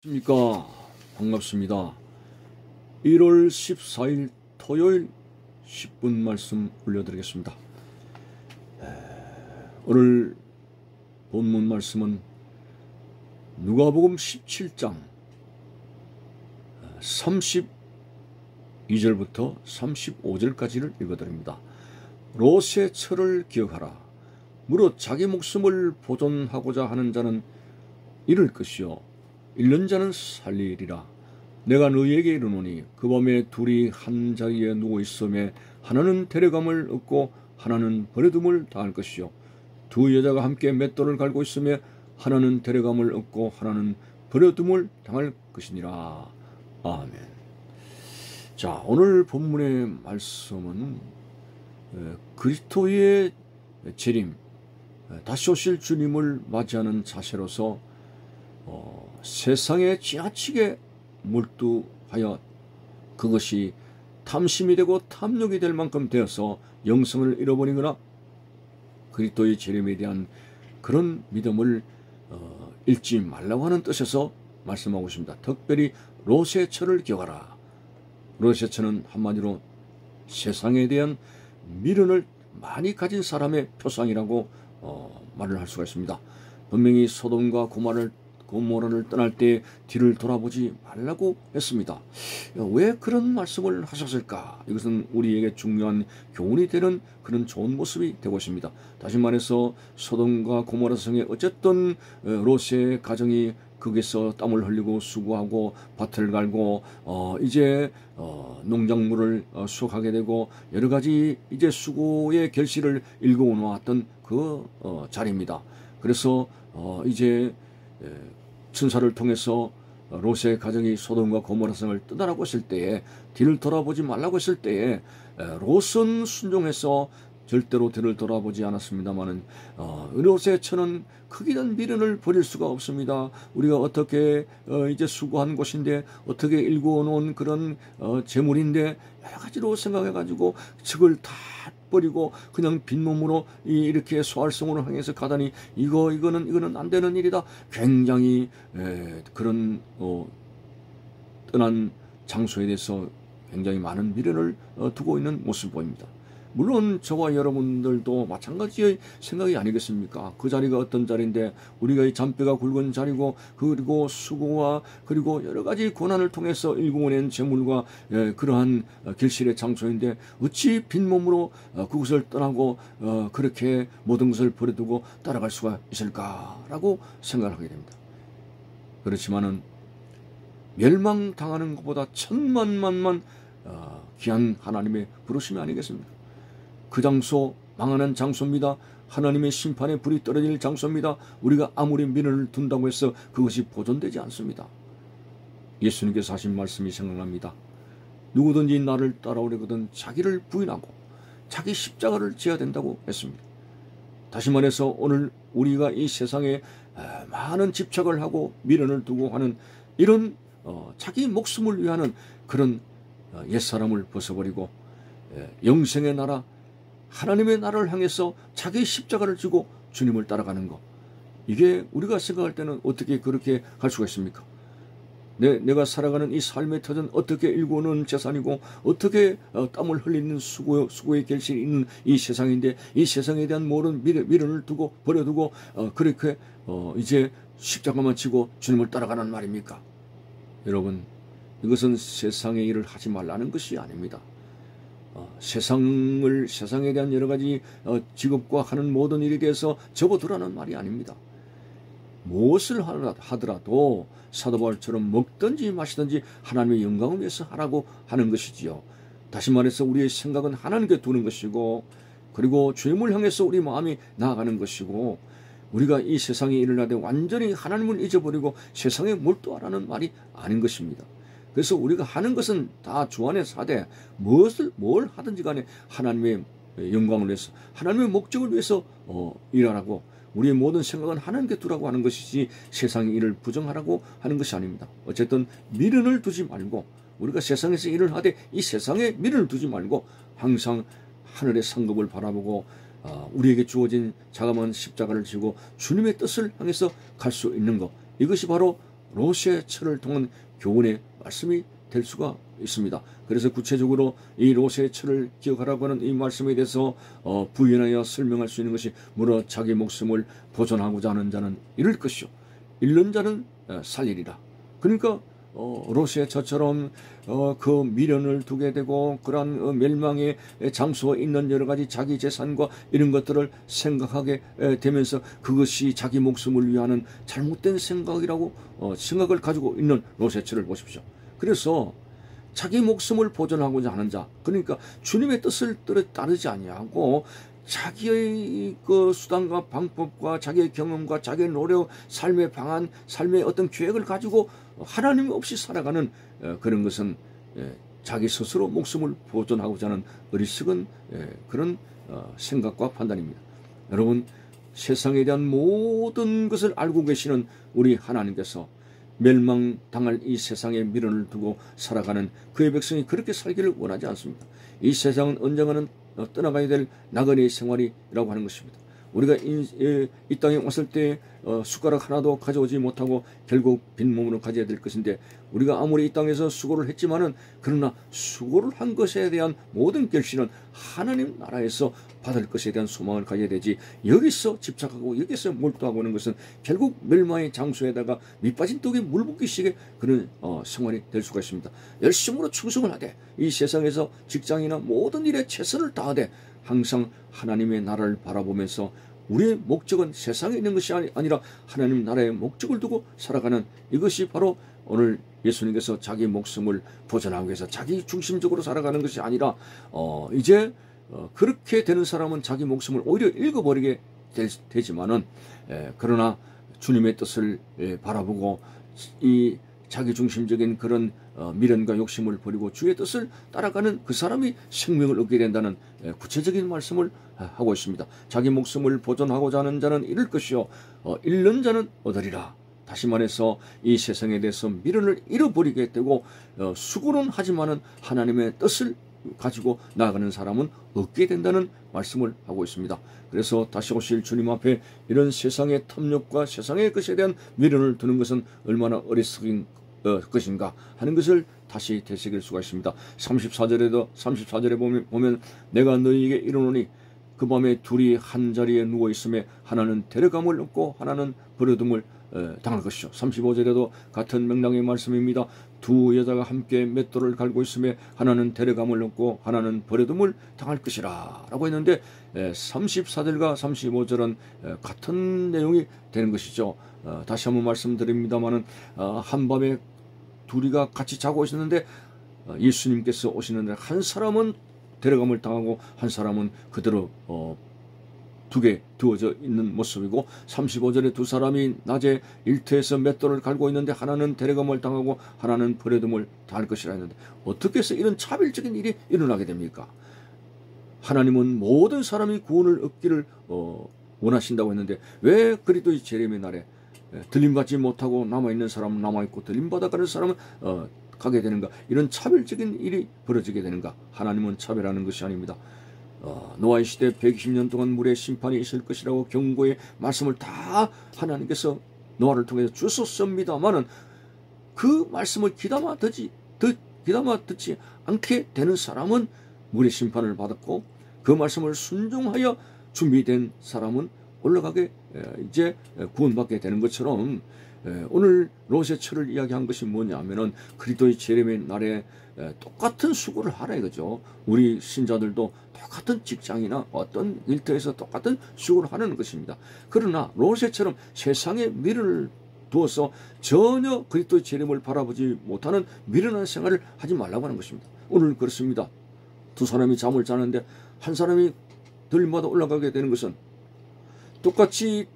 안녕하십니까. 반갑습니다. 1월 14일 토요일 10분 말씀 올려드리겠습니다. 오늘 본문 말씀은 누가복음 17장 32절부터 35절까지를 읽어드립니다. 롯의 철을 기억하라. 무릇 자기 목숨을 보존하고자 하는 자는 잃을 것이요 잃는 자는 살리리라. 내가 너희에게 이르노니 그 밤에 둘이 한 자리에 누워 있음에 하나는 데려감을 얻고 하나는 버려둠을 당할 것이요 두 여자가 함께 맷돌을 갈고 있음에 하나는 데려감을 얻고 하나는 버려둠을 당할 것이니라. 아멘. 자, 오늘 본문의 말씀은 그리스도의 재림, 다시 오실 주님을 맞이하는 자세로서 세상에 지나치게 몰두하여 그것이 탐심이 되고 탐욕이 될 만큼 되어서 영성을 잃어버리거나 그리스도의 재림에 대한 그런 믿음을 잃지 말라고 하는 뜻에서 말씀하고 있습니다. 특별히 롯의 철을 기억하라. 롯의 철은 한마디로 세상에 대한 미련을 많이 가진 사람의 표상이라고 말을 할 수가 있습니다. 분명히 소돔과 고모라를 떠날 때 뒤를 돌아보지 말라고 했습니다. 왜 그런 말씀을 하셨을까? 이것은 우리에게 중요한 교훈이 되는 그런 좋은 모습이 되고 있습니다. 다시 말해서 소돔과 고모라 성에 어쨌든 롯의 가정이 거기서 땀을 흘리고 수고하고 밭을 갈고 이제 농작물을 수확하게 되고 여러 가지 이제 수고의 결실을 일궈 놓았던 그 자리입니다. 그래서 이제 천사를 통해서 롯의 가정이 소돔과 고모라 성을 떠나라고 했을 때에 뒤를 돌아보지 말라고 했을 때에 롯은 순종해서 절대로 뒤를 돌아보지 않았습니다만은 롯의 처는 크기는 미련을 버릴 수가 없습니다. 우리가 어떻게 이제 수고한 곳인데 어떻게 일구어 놓은 그런 재물인데 여러 가지로 생각해 가지고 적을 다 버리고 그냥 빈몸으로 이렇게 소활성으로 향해서 가다니 이거는 안 되는 일이다. 굉장히 그런 떠난 장소에 대해서 굉장히 많은 미련을 두고 있는 모습을 보입니다. 물론 저와 여러분들도 마찬가지의 생각이 아니겠습니까? 그 자리가 어떤 자리인데 우리가 이 잔뼈가 굵은 자리고 그리고 수고와 그리고 여러 가지 고난을 통해서 일구어낸 재물과 그러한 결실의 장소인데 어찌 빈몸으로 그곳을 떠나고 그렇게 모든 것을 버려두고 따라갈 수가 있을까라고 생각을 하게 됩니다. 그렇지만은 멸망당하는 것보다 천만만만 귀한 하나님의 부르심이 아니겠습니까? 그 장소 망하는 장소입니다. 하나님의 심판의 불이 떨어질 장소입니다. 우리가 아무리 미련을 둔다고 해서 그것이 보존되지 않습니다. 예수님께서 하신 말씀이 생각납니다. 누구든지 나를 따라오려거든 자기를 부인하고 자기 십자가를 져야 된다고 했습니다. 다시 말해서 오늘 우리가 이 세상에 많은 집착을 하고 미련을 두고 하는 이런 자기 목숨을 위하는 그런 옛사람을 벗어버리고 영생의 나라 하나님의 나라를 향해서 자기 십자가를 지고 주님을 따라가는 것, 이게 우리가 생각할 때는 어떻게 그렇게 할 수가 있습니까? 내가 살아가는 이 삶의 터전 어떻게 일구어놓은 재산이고 어떻게 땀을 흘리는 수고의 결실이 있는 이 세상인데 이 세상에 대한 모든 미련을 두고 버려두고 그렇게 이제 십자가만 지고 주님을 따라가는 말입니까? 여러분, 이것은 세상의 일을 하지 말라는 것이 아닙니다. 세상에 대한 여러 가지 직업과 하는 모든 일에 대해서 접어두라는 말이 아닙니다. 무엇을 하더라도 사도 바울처럼 먹든지 마시든지 하나님의 영광을 위해서 하라고 하는 것이지요. 다시 말해서 우리의 생각은 하나님께 두는 것이고 그리고 주님을 향해서 우리 마음이 나아가는 것이고 우리가 이 세상에 일을 하되 완전히 하나님을 잊어버리고 세상에 몰두하라는 말이 아닌 것입니다. 그래서 우리가 하는 것은 다 주 안에서 하되 뭘 하든지 간에 하나님의 영광을 위해서 하나님의 목적을 위해서 일하라고 우리의 모든 생각은 하나님께 두라고 하는 것이지 세상의 일을 부정하라고 하는 것이 아닙니다. 어쨌든 미련을 두지 말고 우리가 세상에서 일을 하되 이 세상에 미련을 두지 말고 항상 하늘의 상급을 바라보고 우리에게 주어진 자그마한 십자가를 지고 주님의 뜻을 향해서 갈 수 있는 것, 이것이 바로 롯의 철을 통한 교훈의 말씀이 될 수가 있습니다. 그래서 구체적으로 이 롯의 철을 기억하라고 하는 이 말씀에 대해서 부연하여 설명할 수 있는 것이 무려 자기 목숨을 보존하고자 하는 자는 잃을 것이요 잃는 자는 살리리라. 그러니까 롯의 저처럼 그 미련을 두게 되고 그러한 멸망의 장소에 있는 여러 가지 자기 재산과 이런 것들을 생각하게 되면서 그것이 자기 목숨을 위하는 잘못된 생각이라고 생각을 가지고 있는 롯의 철을 보십시오. 그래서 자기 목숨을 보존하고자 하는 자, 그러니까 주님의 뜻을 따르지 아니하고 자기의 그 수단과 방법과 자기의 경험과 자기의 노력, 삶의 방안, 삶의 어떤 계획을 가지고 하나님 없이 살아가는 그런 것은 자기 스스로 목숨을 보존하고자 하는 어리석은 그런 생각과 판단입니다. 여러분, 세상에 대한 모든 것을 알고 계시는 우리 하나님께서 멸망당할 이 세상에 미련을 두고 살아가는 그의 백성이 그렇게 살기를 원하지 않습니다. 이 세상은 언젠가는 떠나가야 될 나그네 생활이라고 하는 것입니다. 우리가 이 땅에 왔을 때 숟가락 하나도 가져오지 못하고 결국 빈몸으로 가져야 될 것인데 우리가 아무리 이 땅에서 수고를 했지만은 그러나 수고를 한 것에 대한 모든 결실은 하나님 나라에서 받을 것에 대한 소망을 가져야 되지 여기서 집착하고 여기서 몰두하고 하는 것은 결국 멸망의 장소에다가 밑빠진 독에 물 붓기식의 그런 생활이 될 수가 있습니다. 열심으로 충성을 하되 이 세상에서 직장이나 모든 일에 최선을 다하되 항상 하나님의 나라를 바라보면서 우리의 목적은 세상에 있는 것이 아니라 하나님 나라의 목적을 두고 살아가는 이것이 바로 오늘 예수님께서 자기 목숨을 보존하기 위해서 자기 중심적으로 살아가는 것이 아니라 이제 그렇게 되는 사람은 자기 목숨을 오히려 잃어버리게 되지만은 그러나 주님의 뜻을 바라보고 이 자기 중심적인 그런 미련과 욕심을 버리고 주의 뜻을 따라가는 그 사람이 생명을 얻게 된다는 구체적인 말씀을 하고 있습니다. 자기 목숨을 보존하고자 하는 자는 잃을 것이요 잃는 자는 얻으리라. 다시 말해서 이 세상에 대해서 미련을 잃어버리게 되고 수고는 하지만은 하나님의 뜻을 가지고 나아가는 사람은 얻게 된다는 말씀을 하고 있습니다. 그래서 다시 오실 주님 앞에 이런 세상의 탐욕과 세상의 것에 대한 미련을 두는 것은 얼마나 어리석은 것인가 하는 것을 다시 되새길 수가 있습니다. 34절에 보면 내가 너희에게 이르노니 그 밤에 둘이 한 자리에 누워 있음에 하나는 데려감을 얻고 하나는 버려둠을 당할 것이죠. 35절에도 같은 맥락의 말씀입니다. 두 여자가 함께 맷돌을 갈고 있음에 하나는 데려감을 얻고 하나는 버려둠을 당할 것이라 라고 했는데 34절과 35절은 같은 내용이 되는 것이죠. 다시 한번 말씀드립니다마는 한밤에 둘이가 같이 자고 있었는데 예수님께서 오시는데 한 사람은 데려감을 당하고 한 사람은 그대로 두게 두어져 있는 모습이고 35절에 두 사람이 낮에 일터에서 맷돌을 갈고 있는데 하나는 데려감을 당하고 하나는 버려둠을 당할 것이라 했는데 어떻게 해서 이런 차별적인 일이 일어나게 됩니까? 하나님은 모든 사람이 구원을 얻기를 원하신다고 했는데 왜 그리스도의 재림의 날에 들림받지 못하고 남아있는 사람은 남아있고 들림받아가는 사람은 가게 되는가? 이런 차별적인 일이 벌어지게 되는가? 하나님은 차별하는 것이 아닙니다. 노아의 시대 120년 동안 물의 심판이 있을 것이라고 경고의 말씀을 다 하나님께서 노아를 통해서 주셨습니다마는 그 말씀을 귀담아 듣지 않게 되는 사람은 물의 심판을 받았고 그 말씀을 순종하여 준비된 사람은 올라가게 이제 구원받게 되는 것처럼 오늘 롯의 철을 이야기한 것이 뭐냐면은 그리스도의 재림의 날에 똑같은 수고를 하라 이거죠. 우리 신자들도 똑같은 직장이나 어떤 일터에서 똑같은 수고를 하는 것입니다. 그러나 롯의처럼 세상의 미련을 두어서 전혀 그리스도의 재림을 바라보지 못하는 미련한 생활을 하지 말라고 하는 것입니다. 오늘 그렇습니다. 두 사람이 잠을 자는데 한 사람이 들마다 올라가게 되는 것은 똑같이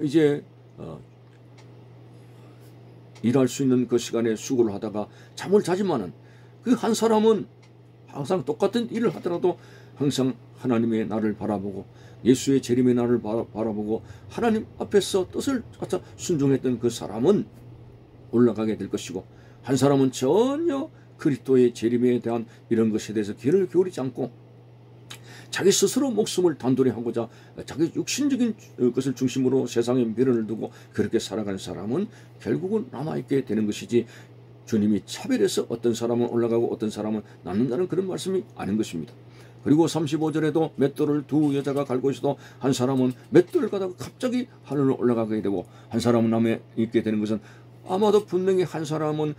이제 일할 수 있는 그 시간에 수고를 하다가 잠을 자지만은 그 한 사람은 항상 똑같은 일을 하더라도 항상 하나님의 나를 바라보고 예수의 재림의 나를 바라보고 하나님 앞에서 뜻을 갖다 순종했던 그 사람은 올라가게 될 것이고 한 사람은 전혀 그리스도의 재림에 대한 이런 것에 대해서 귀를 기울이지 않고 자기 스스로 목숨을 단돌이 하고자 자기 육신적인 것을 중심으로 세상에 미련을 두고 그렇게 살아가는 사람은 결국은 남아있게 되는 것이지, 주님이 차별해서 어떤 사람은 올라가고 어떤 사람은 남는다는 그런 말씀이 아닌 것입니다. 그리고 35절에도 맷돌을 두 여자가 갈고 있어도 한 사람은 맷돌을 가다가 갑자기 하늘로 올라가게 되고 한 사람은 남에 있게 되는 것은, 아마도 분명히 한 사람은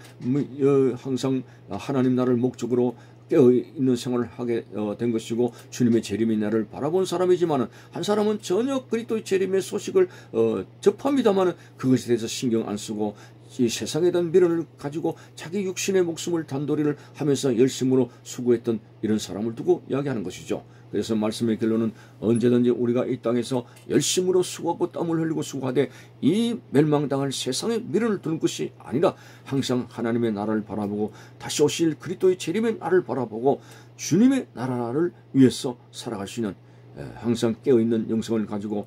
항상 하나님 나라를 목적으로 깨어있는 생활을 하게 된 것이고 주님의 재림의 날을 바라본 사람이지만, 한 사람은 전혀 그리스도의 재림의 소식을 접합니다만 그것에 대해서 신경 안 쓰고 이 세상에 대한 미련을 가지고 자기 육신의 목숨을 단도리를 하면서 열심으로 수고했던 이런 사람을 두고 이야기하는 것이죠. 그래서 말씀의 결론은 언제든지 우리가 이 땅에서 열심으로 수고하고 땀을 흘리고 수고하되 이 멸망당할 세상에 미련을 두는 것이 아니라 항상 하나님의 나라를 바라보고 다시 오실 그리스도의 재림의 날을 바라보고 주님의 나라를 위해서 살아갈 수 있는, 항상 깨어있는 영성을 가지고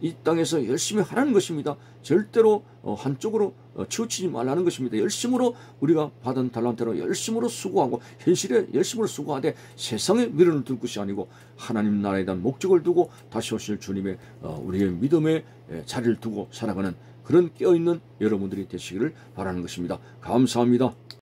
이 땅에서 열심히 하라는 것입니다. 절대로 한쪽으로 치우치지 말라는 것입니다. 열심으로 우리가 받은 달란트로 열심으로 수고하고 현실에 열심으로 수고하되 세상에 미련을 둘 것이 아니고 하나님 나라에 대한 목적을 두고 다시 오실 주님의 우리의 믿음의 자리를 두고 살아가는 그런 깨어있는 여러분들이 되시기를 바라는 것입니다. 감사합니다.